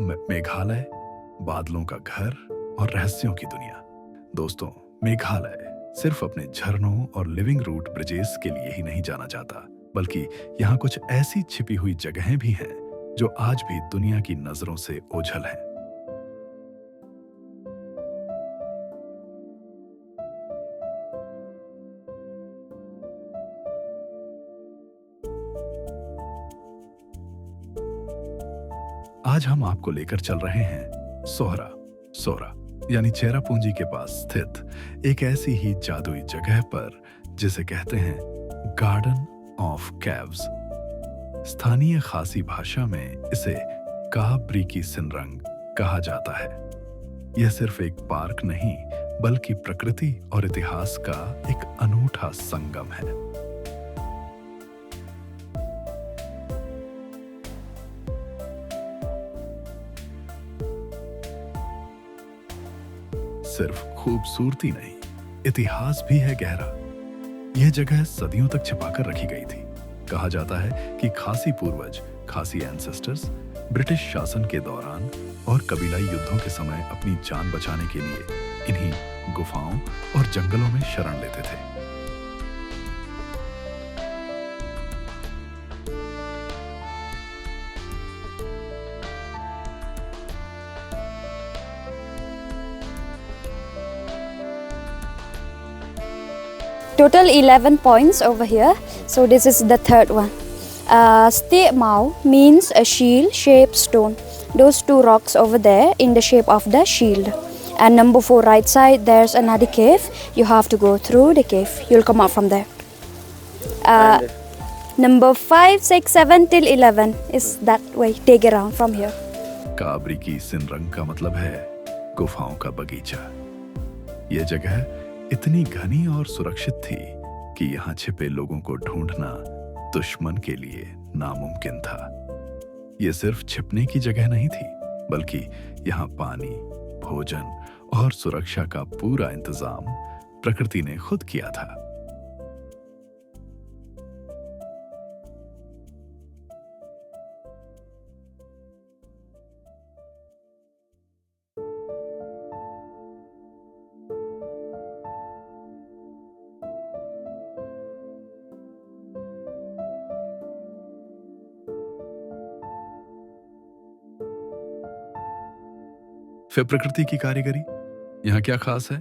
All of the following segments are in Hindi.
मेघालय, बादलों का घर और रहस्यों की दुनिया। दोस्तों, मेघालय सिर्फ अपने झरनों और लिविंग रूट ब्रिजेस के लिए ही नहीं जाना जाता, बल्कि यहाँ कुछ ऐसी छिपी हुई जगहें भी हैं जो आज भी दुनिया की नजरों से ओझल हैं। आज हम आपको लेकर चल रहे हैं सोहरा सोरा यानी चेरापूंजी के पास स्थित एक ऐसी ही जादुई जगह पर जिसे कहते हैं गार्डन ऑफ कैव्स। स्थानीय खासी भाषा में इसे काब्रिकी सिनरंग कहा जाता है। यह सिर्फ एक पार्क नहीं, बल्कि प्रकृति और इतिहास का एक अनूठा संगम है। सिर्फ खूबसूरती नहीं, इतिहास भी है गहरा। यह जगह सदियों तक छिपाकर रखी गई थी। कहा जाता है कि खासी पूर्वज, खासी एंसेस्टर्स ब्रिटिश शासन के दौरान और कबीलाई युद्धों के समय अपनी जान बचाने के लिए इन्हीं गुफाओं और जंगलों में शरण लेते थे। Total 11 points over here. So this is the third one. Ste Mau means a shield-shaped stone. Those two rocks over there in the shape of the shield. And number 4 right side, there's another cave. You have to go through the cave. You'll come out from there. Number 5, 6, 7 till 11 is that way. Take it around from here. काब्रिकी सिनरंग का मतलब है गुफाओं का बगीचा। यह जगह इतनी घनी और सुरक्षित थी कि यहाँ छिपे लोगों को ढूंढना दुश्मन के लिए नामुमकिन था। यह सिर्फ छिपने की जगह नहीं थी, बल्कि यहाँ पानी, भोजन और सुरक्षा का पूरा इंतजाम प्रकृति ने खुद किया था। फिर प्रकृति की कारीगरी यहाँ क्या खास है?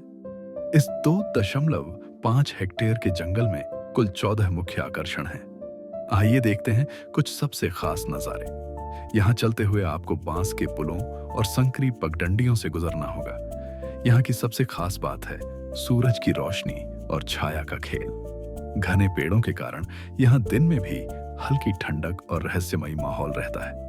इस 2.5 हेक्टेयर के जंगल में कुल 14 मुख्य आकर्षण हैं। आइए देखते हैं कुछ सबसे खास नजारे। यहाँ चलते हुए आपको बांस के पुलों और संकरी पगडंडियों से गुजरना होगा। यहाँ की सबसे खास बात है सूरज की रोशनी और छाया का खेल। घने पेड़ों के कारण यहाँ दिन में भी हल्की ठंडक और रहस्यमयी माहौल रहता है।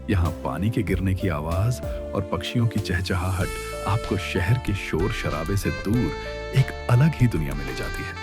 यहाँ पानी के गिरने की आवाज और पक्षियों की चहचहाहट आपको शहर के शोर शराबे से दूर एक अलग ही दुनिया में ले जाती है।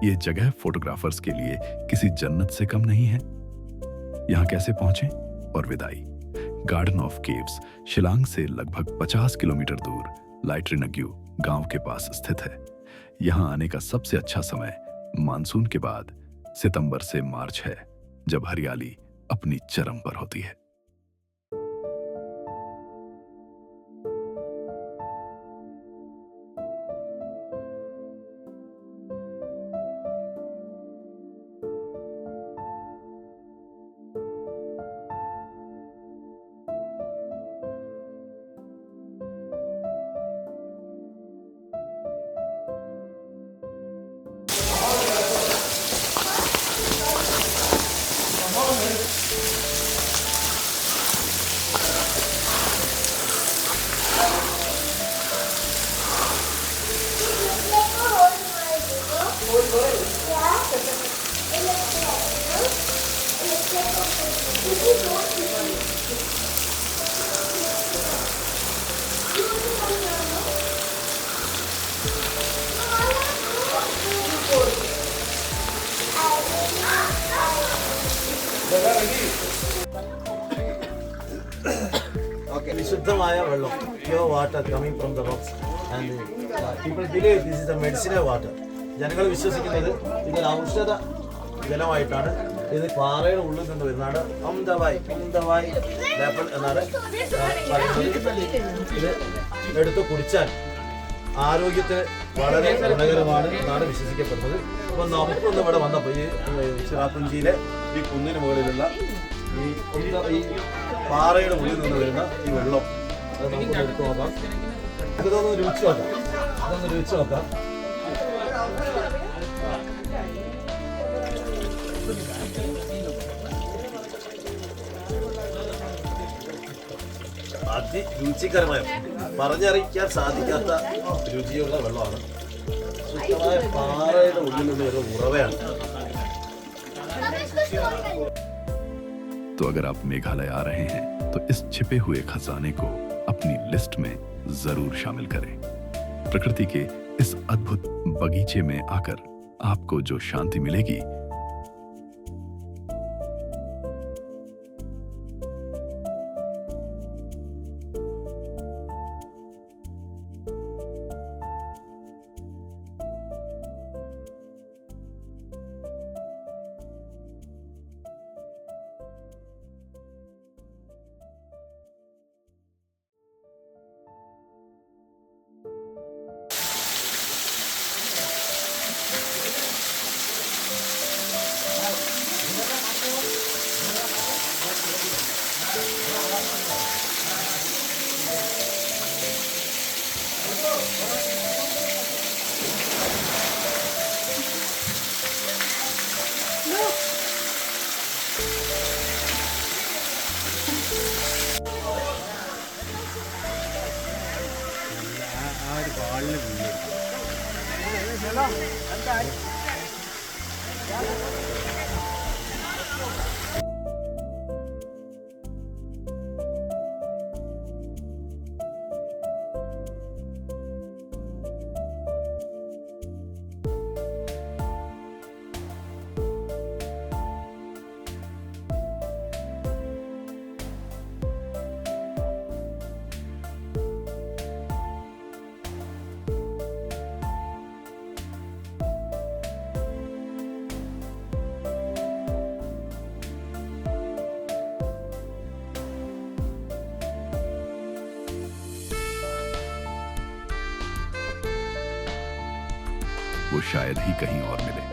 ये जगह फोटोग्राफर्स के लिए किसी जन्नत से कम नहीं है। यहाँ कैसे पहुंचे और विदाई। गार्डन ऑफ केव्स शिलांग से लगभग 50 किलोमीटर दूर लाइट्रिनग्यू गांव के पास स्थित है। यहाँ आने का सबसे अच्छा समय मानसून के बाद सितंबर से मार्च है। जब हरियाली अपनी चरम पर होती है। Okay. വിശുദ്ധമായ വെള്ളം, pure water coming from the rocks, and people believe this is a medicinal water. ജനങ്ങൾ വിശ്വസിക്കുന്നത് ഇതൊരു ഔഷധ ജലമായിട്ടാണ്. ഇത് പാറയുടെ ഉള്ളിൽ നിന്ന് വരുന്നതാണ്. അംദവായ് ലേപ്പൽ എന്നാണ് പറയുന്നത്. ഇത് എടുത്ത് കുടിച്ചാൽ ആരോഗ്യത്തിന് വളരെ ഗുണകരമാണ് എന്നാണ് വിശ്വസിക്കപ്പെടുന്നത്. അപ്പോൾ നമുക്കൊന്ന് ഇവിടെ വന്നപ്പോൾ ഈ ചിറാപ്പുഞ്ചിയിലെ ഈ കുന്നിന് മുകളിലുള്ള ഈ പാറയുടെ ഉള്ളിൽ നിന്ന് വരുന്ന ഈ വെള്ളം അത് നമുക്ക് എടുത്ത് നോക്കാം. ഇതൊന്ന് രുചിച്ച് നോക്കാം. അതിരുചികരമായ, പറഞ്ഞറിയിക്കാൻ സാധിക്കാത്ത രുചിയുള്ള വെള്ളമാണ്. ശുദ്ധമായ പാറയുടെ ഉള്ളിൽ നിന്ന് വരുന്ന ഉറവയാണ്. तो अगर आप मेघालय आ रहे हैं तो इस छिपे हुए खजाने को अपनी लिस्ट में जरूर शामिल करें। प्रकृति के इस अद्भुत बगीचे में आकर आपको जो शांति मिलेगी, वो शायद ही कहीं और मिले।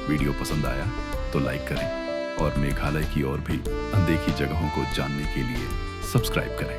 वीडियो पसंद आया तो लाइक करें और मेघालय की और भी अनदेखी जगहों को जानने के लिए सब्सक्राइब करें।